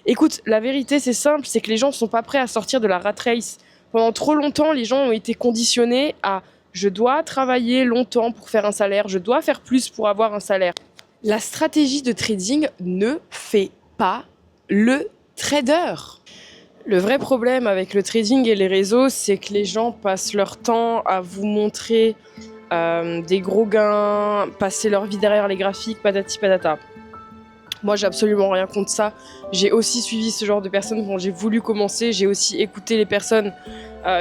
Écoute, la vérité, c'est simple, c'est que les gens ne sont pas prêts à sortir de la rat race. Pendant trop longtemps, les gens ont été conditionnés à je dois travailler longtemps pour faire un salaire, je dois faire plus pour avoir un salaire. La stratégie de trading ne fait pas le trader. Le vrai problème avec le trading et les réseaux, c'est que les gens passent leur temps à vous montrer des gros gains, passer leur vie derrière les graphiques, patati patata. Moi, j'ai absolument rien contre ça. J'ai aussi suivi ce genre de personnes quand j'ai voulu commencer. J'ai aussi écouté les personnes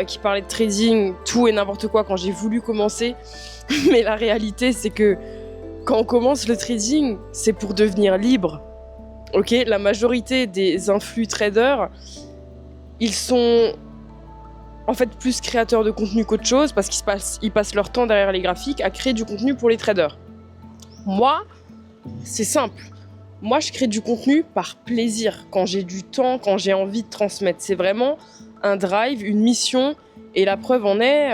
qui parlaient de trading, tout et n'importe quoi quand j'ai voulu commencer. Mais la réalité, c'est que quand on commence le trading, c'est pour devenir libre. Ok, la majorité des influx traders, ils sont en fait plus créateurs de contenu qu'autre chose parce qu'ils passent leur temps derrière les graphiques à créer du contenu pour les traders. Moi, c'est simple. Moi, je crée du contenu par plaisir, quand j'ai du temps, quand j'ai envie de transmettre. C'est vraiment un drive, une mission. Et la preuve en est,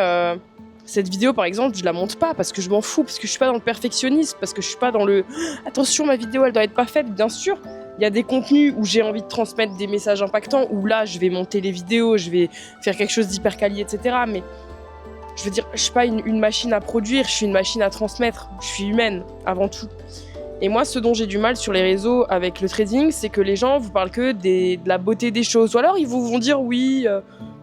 cette vidéo, par exemple, je la monte pas parce que je m'en fous, parce que je suis pas dans le perfectionnisme, parce que je suis pas dans le « attention, ma vidéo, elle doit être pas faite ». Bien sûr, il y a des contenus où j'ai envie de transmettre des messages impactants, où là, je vais monter les vidéos, je vais faire quelque chose d'hyper quali, etc. Mais je veux dire, je suis pas une machine à produire, je suis une machine à transmettre. Je suis humaine, avant tout. Et moi, ce dont j'ai du mal sur les réseaux avec le trading, c'est que les gens vous parlent que de la beauté des choses. Ou alors, ils vous vont dire, oui,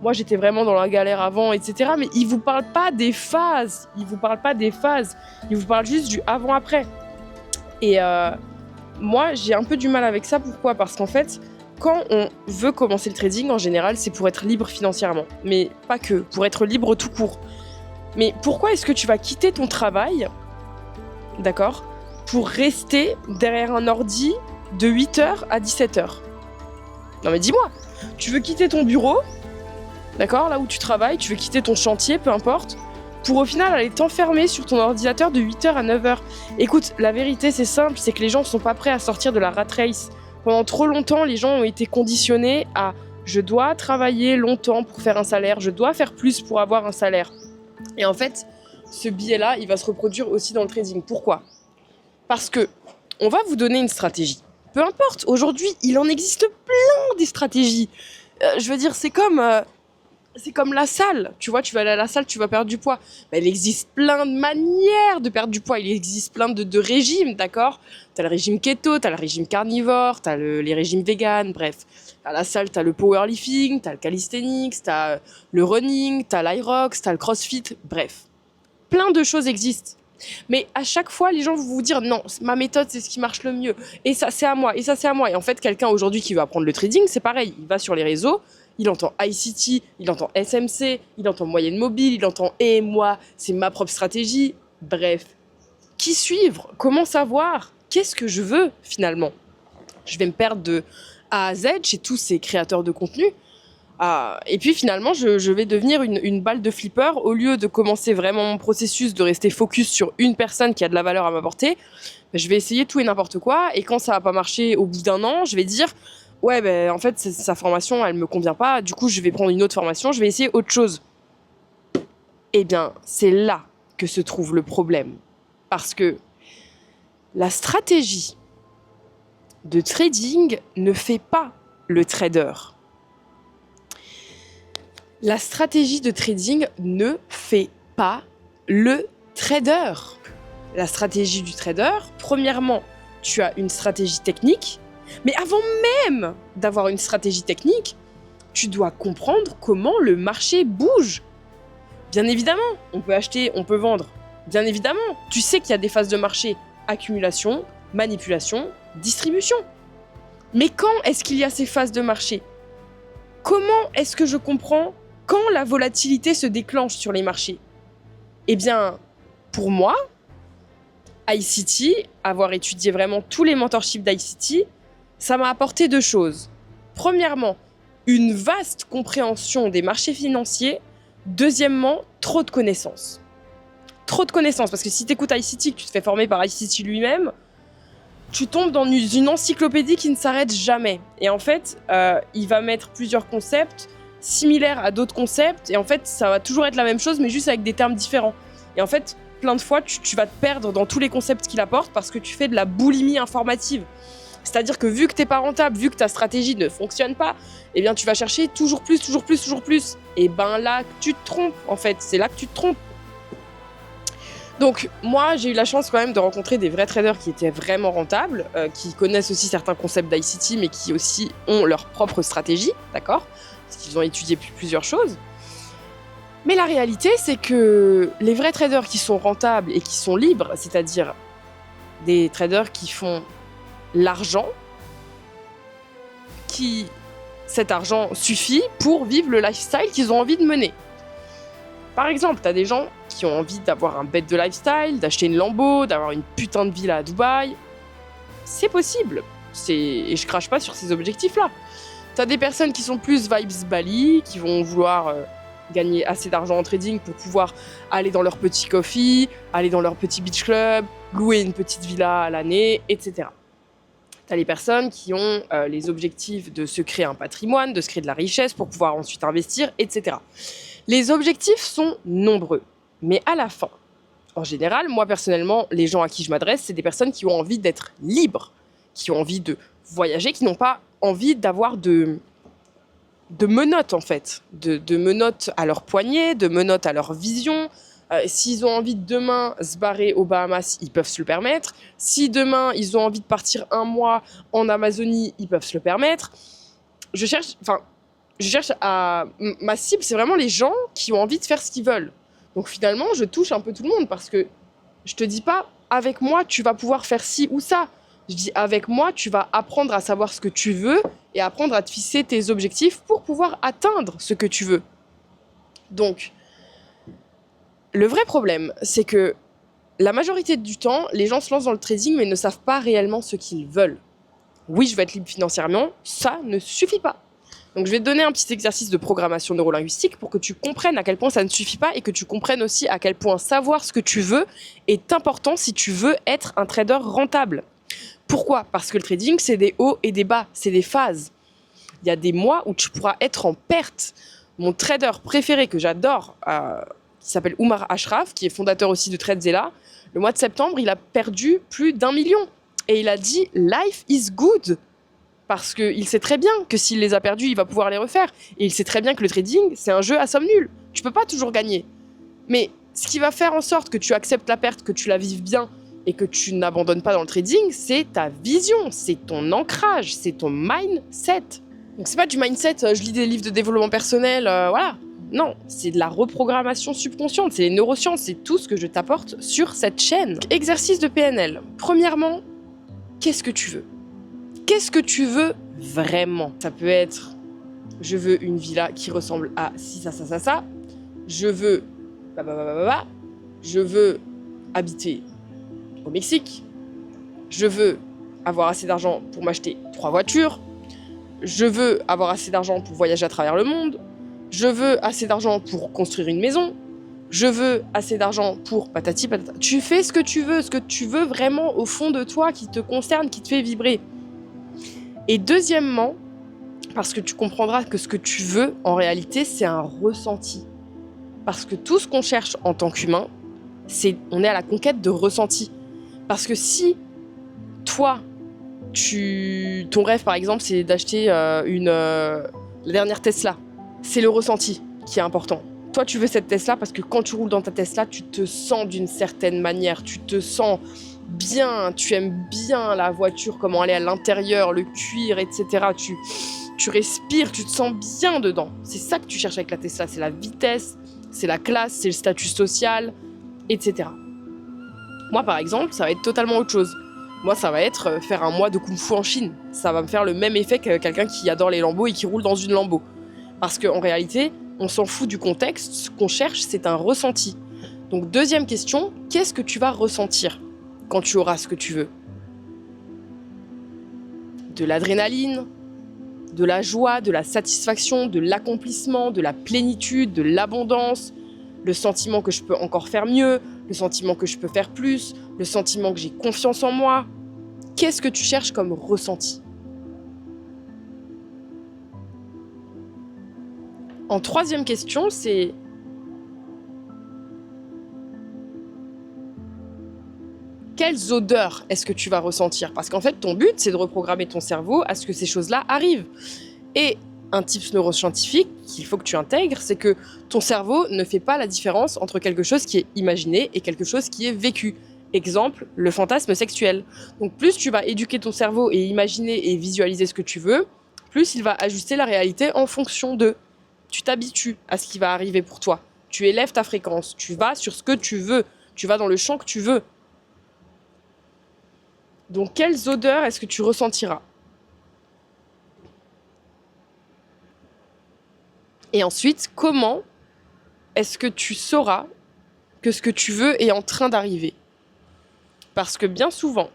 moi, j'étais vraiment dans la galère avant, etc. Mais ils vous parlent pas des phases. Ils vous parlent pas des phases. Ils vous parlent juste du avant-après. Et moi, j'ai un peu du mal avec ça. Pourquoi ? Parce qu'en fait, quand on veut commencer le trading, en général, c'est pour être libre financièrement. Mais pas que, pour être libre tout court. Mais pourquoi est-ce que tu vas quitter ton travail, d'accord, pour rester derrière un ordi de 8h à 17h. Non mais dis-moi, tu veux quitter ton bureau, d'accord, là où tu travailles, tu veux quitter ton chantier, peu importe, pour au final aller t'enfermer sur ton ordinateur de 8h à 9h. Écoute, la vérité c'est simple, c'est que les gens ne sont pas prêts à sortir de la rat race. Pendant trop longtemps, les gens ont été conditionnés à je dois travailler longtemps pour faire un salaire, je dois faire plus pour avoir un salaire. Et en fait, ce biais-là, il va se reproduire aussi dans le trading. Pourquoi ? Parce que on va vous donner une stratégie. Peu importe, aujourd'hui, il en existe plein des stratégies. Je veux dire, c'est comme la salle. Tu vois, tu vas aller à la salle, tu vas perdre du poids. Mais il existe plein de manières de perdre du poids. Il existe plein de régimes, d'accord ? T'as le régime keto, t'as le régime carnivore, t'as les régimes véganes, bref. À la salle, t'as le powerlifting, t'as le calisthenics, t'as le running, t'as l'Irox, t'as le crossfit, bref. Plein de choses existent. Mais à chaque fois, les gens vont vous dire non, ma méthode, c'est ce qui marche le mieux. Et ça, c'est à moi. Et ça, c'est à moi. Et en fait, quelqu'un aujourd'hui qui veut apprendre le trading, c'est pareil. Il va sur les réseaux, il entend ICT, il entend SMC, il entend moyenne mobile, il entend et moi, c'est ma propre stratégie. Bref. Qui suivre ? Comment savoir ? Qu'est-ce que je veux finalement ? Je vais me perdre de A à Z chez tous ces créateurs de contenu. Et puis finalement, je vais devenir une balle de flipper. Au lieu de commencer vraiment mon processus, de rester focus sur une personne qui a de la valeur à m'apporter, je vais essayer tout et n'importe quoi. Et quand ça va pas marcher au bout d'un an, je vais dire ouais, ben en fait, sa formation, elle me convient pas. Du coup, je vais prendre une autre formation, je vais essayer autre chose. Eh bien, c'est là que se trouve le problème. Parce que la stratégie de trading ne fait pas le trader. La stratégie de trading ne fait pas le trader. La stratégie du trader, premièrement, tu as une stratégie technique, mais avant même d'avoir une stratégie technique, tu dois comprendre comment le marché bouge. Bien évidemment, on peut acheter, on peut vendre. Bien évidemment, tu sais qu'il y a des phases de marché, accumulation, manipulation, distribution. Mais quand est-ce qu'il y a ces phases de marché ? Comment est-ce que je comprends quand la volatilité se déclenche sur les marchés ? Eh bien, pour moi, ICT, avoir étudié vraiment tous les mentorships d'ICT, ça m'a apporté deux choses. Premièrement, une vaste compréhension des marchés financiers. Deuxièmement, trop de connaissances. Trop de connaissances, parce que si tu écoutes ICT, que tu te fais former par ICT lui-même, tu tombes dans une encyclopédie qui ne s'arrête jamais. Et en fait, il va mettre plusieurs concepts similaires à d'autres concepts, et en fait, ça va toujours être la même chose, mais juste avec des termes différents. Et en fait, plein de fois, tu vas te perdre dans tous les concepts qu'il apporte parce que tu fais de la boulimie informative. C'est-à-dire que vu que t'es pas rentable, vu que ta stratégie ne fonctionne pas, eh bien tu vas chercher toujours plus, toujours plus, toujours plus. Et ben là, tu te trompes en fait, c'est là que tu te trompes. Donc moi, j'ai eu la chance quand même de rencontrer des vrais traders qui étaient vraiment rentables, qui connaissent aussi certains concepts d'ICT, mais qui aussi ont leur propre stratégie, d'accord ? Parce qu'ils ont étudié plusieurs choses. Mais la réalité, c'est que les vrais traders qui sont rentables et qui sont libres, c'est-à-dire des traders qui font l'argent, qui cet argent suffit pour vivre le lifestyle qu'ils ont envie de mener. Par exemple, t'as des gens qui ont envie d'avoir un bête de lifestyle, d'acheter une Lambo, d'avoir une putain de villa à Dubaï. C'est possible. Et je crache pas sur ces objectifs-là. T'as des personnes qui sont plus vibes Bali, qui vont vouloir gagner assez d'argent en trading pour pouvoir aller dans leur petit coffee, aller dans leur petit beach club, louer une petite villa à l'année, etc. T'as les personnes qui ont les objectifs de se créer un patrimoine, de se créer de la richesse pour pouvoir ensuite investir, etc. Les objectifs sont nombreux, mais à la fin, en général, moi personnellement, les gens à qui je m'adresse, c'est des personnes qui ont envie d'être libres, qui ont envie de voyager, qui n'ont pas envie d'avoir de menottes en fait, de menottes à leur poignet, de menottes à leur vision. S'ils ont envie de demain se barrer aux Bahamas, ils peuvent se le permettre. Si demain ils ont envie de partir un mois en Amazonie, ils peuvent se le permettre. Ma cible, c'est vraiment les gens qui ont envie de faire ce qu'ils veulent. Donc finalement, je touche un peu tout le monde parce que je te dis pas, avec moi, tu vas pouvoir faire ci ou ça. Je dis, avec moi, tu vas apprendre à savoir ce que tu veux et apprendre à te fixer tes objectifs pour pouvoir atteindre ce que tu veux. Donc, le vrai problème, c'est que la majorité du temps, les gens se lancent dans le trading mais ne savent pas réellement ce qu'ils veulent. Oui, je veux être libre financièrement, ça ne suffit pas. Donc je vais te donner un petit exercice de programmation neurolinguistique pour que tu comprennes à quel point ça ne suffit pas et que tu comprennes aussi à quel point savoir ce que tu veux est important si tu veux être un trader rentable. Pourquoi ? Parce que le trading, c'est des hauts et des bas, c'est des phases. Il y a des mois où tu pourras être en perte. Mon trader préféré que j'adore, qui s'appelle Oumar Ashraf, qui est fondateur aussi de TradeZilla, le mois de septembre, il a perdu plus d'1 million. Et il a dit « Life is good ». Parce qu'il sait très bien que s'il les a perdus, il va pouvoir les refaire. Et il sait très bien que le trading, c'est un jeu à somme nulle. Tu peux pas toujours gagner. Mais ce qui va faire en sorte que tu acceptes la perte, que tu la vives bien et que tu n'abandonnes pas dans le trading, c'est ta vision, c'est ton ancrage, c'est ton mindset. Donc c'est pas du mindset, je lis des livres de développement personnel, voilà. Non, c'est de la reprogrammation subconsciente, c'est les neurosciences, c'est tout ce que je t'apporte sur cette chaîne. Exercice de PNL. Premièrement, qu'est-ce que tu veux ? Qu'est-ce que tu veux vraiment ? Ça peut être, je veux une villa qui ressemble à ci, ça. Je veux, je veux habiter au Mexique. Je veux avoir assez d'argent pour m'acheter 3 voitures. Je veux avoir assez d'argent pour voyager à travers le monde. Je veux assez d'argent pour construire une maison. Je veux assez d'argent pour patati patata. Tu fais ce que tu veux vraiment au fond de toi qui te concerne, qui te fait vibrer. Et deuxièmement, parce que tu comprendras que ce que tu veux, en réalité, c'est un ressenti. Parce que tout ce qu'on cherche en tant qu'humain, on est à la conquête de ressenti. Parce que si toi, ton rêve par exemple, c'est d'acheter la dernière Tesla, c'est le ressenti qui est important. Toi, tu veux cette Tesla parce que quand tu roules dans ta Tesla, tu te sens d'une certaine manière, tu te sens bien, tu aimes bien la voiture, comment elle est à l'intérieur, le cuir, etc. Tu respires, tu te sens bien dedans. C'est ça que tu cherches avec la Tesla, c'est la vitesse, c'est la classe, c'est le statut social, etc. Moi, par exemple, ça va être totalement autre chose. Moi, ça va être faire un mois de kung-fu en Chine. Ça va me faire le même effet que quelqu'un qui adore les Lambo et qui roule dans une Lambo. Parce qu'en réalité, on s'en fout du contexte. Ce qu'on cherche, c'est un ressenti. Donc, deuxième question, qu'est-ce que tu vas ressentir quand tu auras ce que tu veux ? De l'adrénaline, de la joie, de la satisfaction, de l'accomplissement, de la plénitude, de l'abondance, le sentiment que je peux encore faire mieux, le sentiment que je peux faire plus, le sentiment que j'ai confiance en moi. Qu'est-ce que tu cherches comme ressenti ? En troisième question, c'est quelles odeurs est-ce que tu vas ressentir? Parce qu'en fait, ton but, c'est de reprogrammer ton cerveau à ce que ces choses-là arrivent. Et un tips neuroscientifique qu'il faut que tu intègres, c'est que ton cerveau ne fait pas la différence entre quelque chose qui est imaginé et quelque chose qui est vécu. Exemple, le fantasme sexuel. Donc plus tu vas éduquer ton cerveau et imaginer et visualiser ce que tu veux, plus il va ajuster la réalité en fonction de. Tu t'habitues à ce qui va arriver pour toi. Tu élèves ta fréquence. Tu vas sur ce que tu veux. Tu vas dans le champ que tu veux. Donc quelles odeurs est-ce que tu ressentiras? Et ensuite, comment est-ce que tu sauras que ce que tu veux est en train d'arriver? Parce que bien souvent,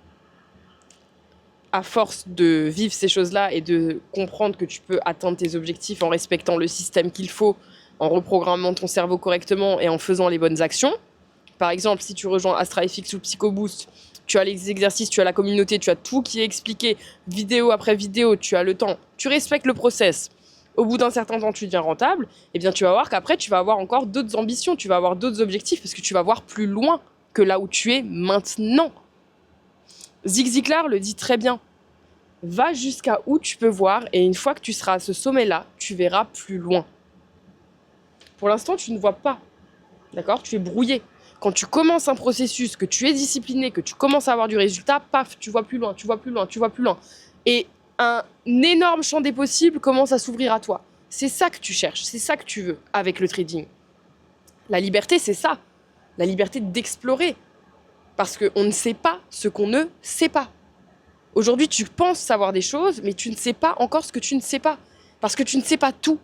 à force de vivre ces choses-là et de comprendre que tu peux atteindre tes objectifs en respectant le système qu'il faut, en reprogrammant ton cerveau correctement et en faisant les bonnes actions, par exemple, si tu rejoins AstraFX ou PsychoBoost, tu as les exercices, tu as la communauté, tu as tout qui est expliqué, vidéo après vidéo, tu as le temps, tu respectes le process. Au bout d'un certain temps, tu deviens rentable, et bien tu vas voir qu'après, tu vas avoir encore d'autres ambitions, tu vas avoir d'autres objectifs, parce que tu vas voir plus loin que là où tu es maintenant. Zig Ziglar le dit très bien. Va jusqu'à où tu peux voir, et une fois que tu seras à ce sommet-là, tu verras plus loin. Pour l'instant, tu ne vois pas. D'accord? Tu es brouillé. Quand tu commences un processus, que tu es discipliné, que tu commences à avoir du résultat, paf, tu vois plus loin, tu vois plus loin, tu vois plus loin. Et un énorme champ des possibles commence à s'ouvrir à toi. C'est ça que tu cherches, c'est ça que tu veux avec le trading. La liberté, c'est ça. La liberté d'explorer. Parce qu'on ne sait pas ce qu'on ne sait pas. Aujourd'hui, tu penses savoir des choses, mais tu ne sais pas encore ce que tu ne sais pas. Parce que tu ne sais pas tout.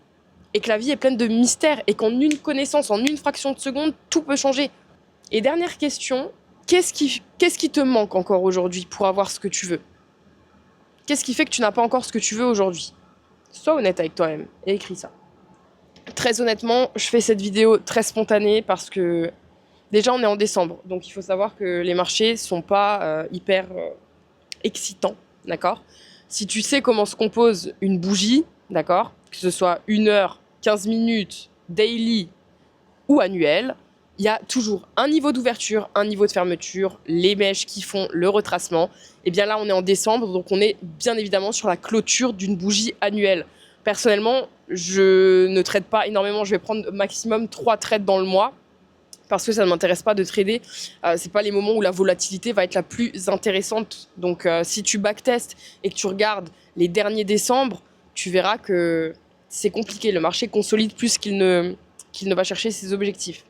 Et que la vie est pleine de mystères. Et qu'en une connaissance, en une fraction de seconde, tout peut changer. Et dernière question, qu'est-ce qui te manque encore aujourd'hui pour avoir ce que tu veux? Qu'est-ce qui fait que tu n'as pas encore ce que tu veux aujourd'hui? Sois honnête avec toi-même et écris ça. Très honnêtement, je fais cette vidéo très spontanée parce que déjà on est en décembre. Donc il faut savoir que les marchés sont pas hyper excitants, d'accord? Si tu sais comment se compose une bougie, d'accord? Que ce soit 1 heure, 15 minutes, daily ou annuel, il y a toujours un niveau d'ouverture, un niveau de fermeture, les mèches qui font le retracement. Et bien là, on est en décembre, donc on est bien évidemment sur la clôture d'une bougie annuelle. Personnellement, je ne trade pas énormément, je vais prendre maximum 3 trades dans le mois, parce que ça ne m'intéresse pas de trader. C'est pas les moments où la volatilité va être la plus intéressante. Donc si tu backtestes et que tu regardes les derniers décembre, tu verras que c'est compliqué. Le marché consolide plus qu'il ne va chercher ses objectifs.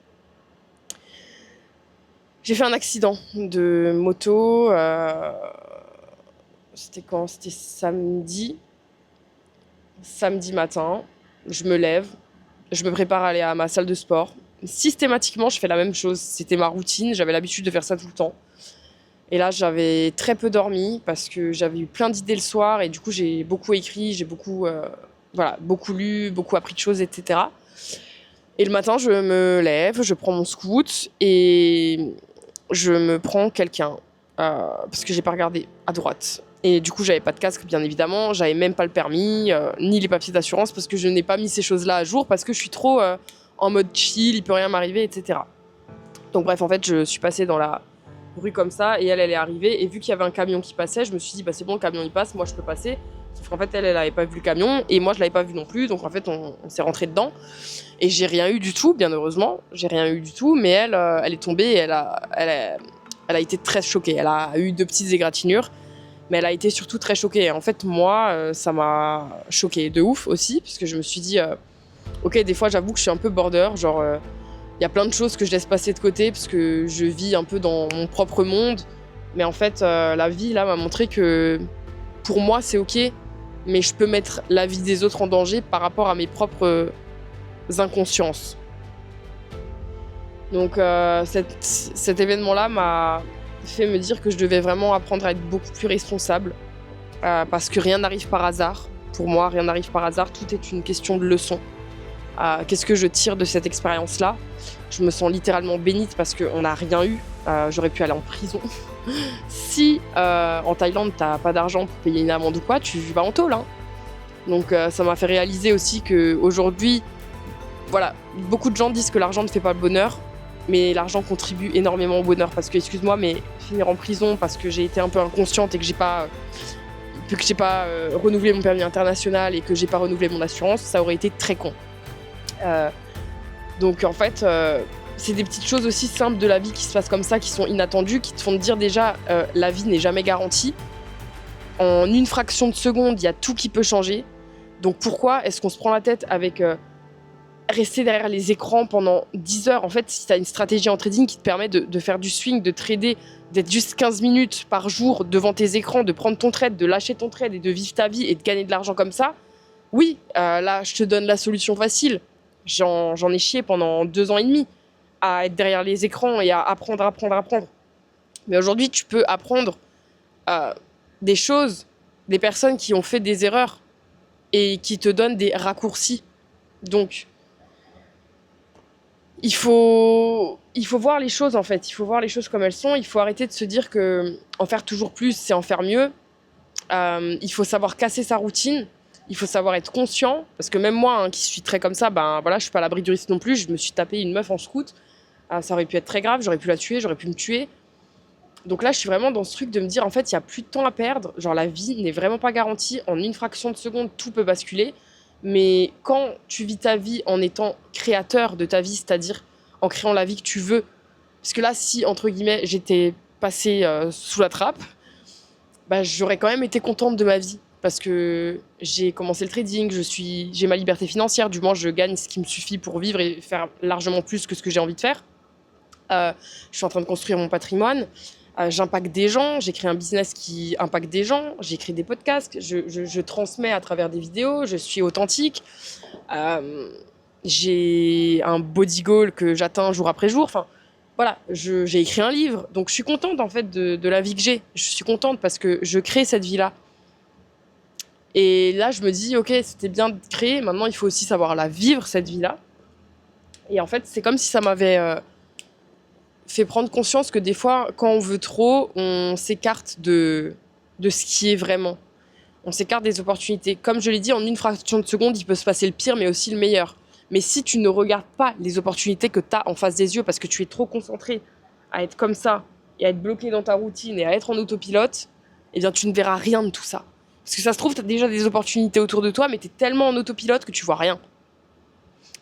J'ai fait un accident de moto, c'était quand? C'était samedi matin, je me lève, je me prépare à aller à ma salle de sport. Systématiquement, je fais la même chose, c'était ma routine, j'avais l'habitude de faire ça tout le temps. Et là, j'avais très peu dormi parce que j'avais eu plein d'idées le soir et du coup, j'ai beaucoup écrit, j'ai beaucoup lu, beaucoup appris de choses, etc. Et le matin, je me lève, je prends mon scoot et je me prends quelqu'un parce que j'ai pas regardé à droite. Et du coup, j'avais pas de casque, bien évidemment, j'avais même pas le permis, ni les papiers d'assurance parce que je n'ai pas mis ces choses-là à jour parce que je suis trop en mode chill, il peut rien m'arriver, etc. Donc bref, en fait, je suis passée dans la rue comme ça et elle est arrivée et vu qu'il y avait un camion qui passait, je me suis dit bah c'est bon, le camion il passe, moi je peux passer. Sauf qu'en fait, elle avait pas vu le camion et moi je l'avais pas vu non plus, donc en fait on s'est rentré dedans et j'ai rien eu du tout, bien heureusement, j'ai rien eu du tout, mais elle est tombée et elle a été très choquée, elle a eu 2 petites égratignures, mais elle a été surtout très choquée. En fait, moi, ça m'a choquée de ouf aussi, parce que je me suis dit, ok, des fois j'avoue que je suis un peu border, genre il y a plein de choses que je laisse passer de côté parce que je vis un peu dans mon propre monde, mais en fait la vie là m'a montré que pour moi c'est ok, mais je peux mettre la vie des autres en danger par rapport à mes propres inconsciences. Donc cet événement-là m'a fait me dire que je devais vraiment apprendre à être beaucoup plus responsable, parce que rien n'arrive par hasard. Pour moi, rien n'arrive par hasard, tout est une question de leçon. Qu'est-ce que je tire de cette expérience-là? Je me sens littéralement bénite parce qu'on n'a rien eu. J'aurais pu aller en prison. Si en Thaïlande, t'as pas d'argent pour payer une amende ou quoi, tu vas en tôle. Hein. Donc ça m'a fait réaliser aussi qu'aujourd'hui, voilà, beaucoup de gens disent que l'argent ne fait pas le bonheur. mais l'argent contribue énormément au bonheur. Parce que, excuse-moi, mais finir en prison parce que j'ai été un peu inconsciente et que j'ai pas renouvelé mon permis international et que j'ai pas renouvelé mon assurance, ça aurait été très con. Donc en fait, c'est des petites choses aussi simples de la vie qui se passent comme ça, qui sont inattendues, qui te font te dire déjà, la vie n'est jamais garantie. En une fraction de seconde, il y a tout qui peut changer. Donc pourquoi est-ce qu'on se prend la tête avec rester derrière les écrans pendant 10 heures? En fait, si tu as une stratégie en trading qui te permet de faire du swing, de trader, d'être juste 15 minutes par jour devant tes écrans, de prendre ton trade, de lâcher ton trade et de vivre ta vie et de gagner de l'argent comme ça, oui, là, je te donne la solution facile. J'en ai chié pendant 2 ans et demi à être derrière les écrans et à apprendre. Mais aujourd'hui, tu peux apprendre des choses, des personnes qui ont fait des erreurs et qui te donnent des raccourcis. Donc, il faut voir les choses en fait. Il faut voir les choses comme elles sont. Il faut arrêter de se dire que en faire toujours plus, c'est en faire mieux. Il faut savoir casser sa routine. Il faut savoir être conscient. Parce que même moi, qui suis très comme ça, je suis pas à l'abri du risque non plus. Je me suis tapé une meuf en scout. Ça aurait pu être très grave. J'aurais pu la tuer. J'aurais pu me tuer. Donc là, je suis vraiment dans ce truc de me dire, en fait, il n'y a plus de temps à perdre. Genre, la vie n'est vraiment pas garantie. En une fraction de seconde, tout peut basculer. Mais quand tu vis ta vie en étant créateur de ta vie, c'est-à-dire en créant la vie que tu veux, parce que là, si, entre guillemets, j'étais passée sous la trappe, j'aurais quand même été contente de ma vie. Parce que j'ai commencé le trading, j'ai ma liberté financière, du moins je gagne ce qui me suffit pour vivre et faire largement plus que ce que j'ai envie de faire. Je suis en train de construire mon patrimoine. J'impacte des gens, j'ai créé un business qui impacte des gens, j'écris des podcasts, je transmets à travers des vidéos, je suis authentique. J'ai un body goal que j'atteins jour après jour. Enfin, voilà, j'ai écrit un livre, donc je suis contente en fait de la vie que j'ai. Je suis contente parce que je crée cette vie-là. Et là, je me dis, ok, c'était bien de créer, maintenant il faut aussi savoir la vivre, cette vie-là. Et en fait, c'est comme si ça m'avait fait prendre conscience que des fois, quand on veut trop, on s'écarte de ce qui est vraiment. On s'écarte des opportunités. Comme je l'ai dit, en une fraction de seconde, il peut se passer le pire, mais aussi le meilleur. Mais si tu ne regardes pas les opportunités que tu as en face des yeux parce que tu es trop concentré à être comme ça et à être bloqué dans ta routine et à être en autopilote, eh bien, tu ne verras rien de tout ça. Parce que ça se trouve, tu as déjà des opportunités autour de toi, mais tu es tellement en autopilote que tu vois rien.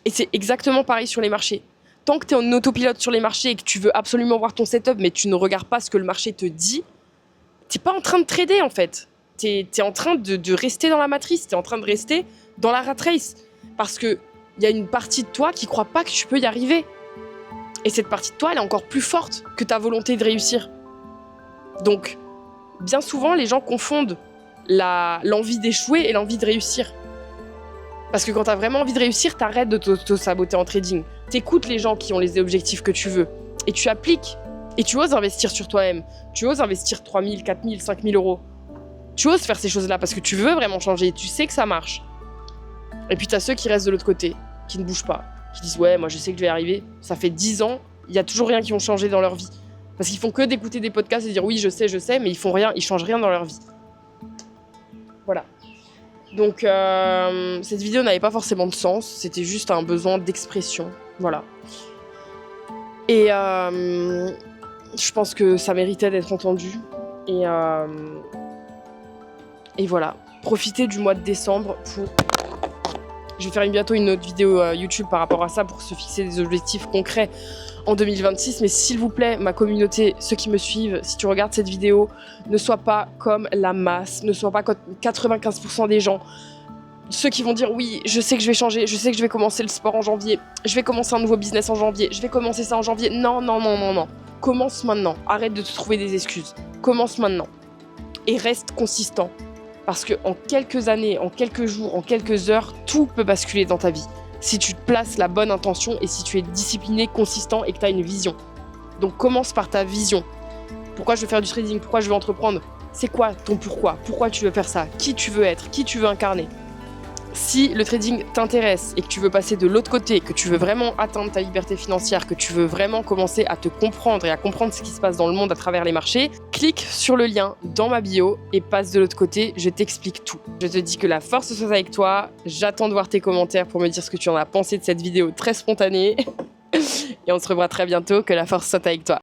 Et c'est exactement pareil sur les marchés. Tant que tu es en autopilote sur les marchés et que tu veux absolument voir ton setup, mais tu ne regardes pas ce que le marché te dit, tu n'es pas en train de trader en fait. Tu es en train de rester dans la matrice, tu es en train de rester dans la rat race. Parce qu'il y a une partie de toi qui ne croit pas que tu peux y arriver. Et cette partie de toi, elle est encore plus forte que ta volonté de réussir. Donc, bien souvent, les gens confondent l'envie d'échouer et l'envie de réussir. Parce que quand tu as vraiment envie de réussir, t'arrêtes de t'auto-saboter en trading. T'écoutes les gens qui ont les objectifs que tu veux. Et tu appliques. Et tu oses investir sur toi-même. Tu oses investir 3 000, 4 000, 5 000 euros. Tu oses faire ces choses-là parce que tu veux vraiment changer. Tu sais que ça marche. Et puis t'as ceux qui restent de l'autre côté, qui ne bougent pas. Qui disent ouais, moi je sais que je vais y arriver. Ça fait 10 ans, il y a toujours rien qui ont changé dans leur vie. Parce qu'ils font que d'écouter des podcasts et dire oui, je sais, mais ils font rien, ils changent rien dans leur vie. Voilà. Donc cette vidéo n'avait pas forcément de sens, c'était juste un besoin d'expression, voilà. Et je pense que ça méritait d'être entendu. Et voilà, profitez du mois de décembre pour... Je vais faire bientôt une autre vidéo YouTube par rapport à ça pour se fixer des objectifs concrets en 2026. Mais s'il vous plaît, ma communauté, ceux qui me suivent, si tu regardes cette vidéo, ne sois pas comme la masse, ne sois pas comme 95% des gens. Ceux qui vont dire oui, je sais que je vais changer, je sais que je vais commencer le sport en janvier, je vais commencer un nouveau business en janvier, je vais commencer ça en janvier. Non. Commence maintenant. Arrête de te trouver des excuses. Commence maintenant. Et reste consistant. Parce qu'en quelques années, en quelques jours, en quelques heures, tout peut basculer dans ta vie. Si tu te places la bonne intention et si tu es discipliné, consistant et que tu as une vision. Donc commence par ta vision. Pourquoi je veux faire du trading? Pourquoi je veux entreprendre? C'est quoi ton pourquoi? Pourquoi tu veux faire ça? Qui tu veux être? Qui tu veux incarner? Si le trading t'intéresse et que tu veux passer de l'autre côté, que tu veux vraiment atteindre ta liberté financière, que tu veux vraiment commencer à te comprendre et à comprendre ce qui se passe dans le monde à travers les marchés, clique sur le lien dans ma bio et passe de l'autre côté, je t'explique tout. Je te dis que la force soit avec toi, j'attends de voir tes commentaires pour me dire ce que tu en as pensé de cette vidéo très spontanée. Et on se revoit très bientôt. Que la force soit avec toi.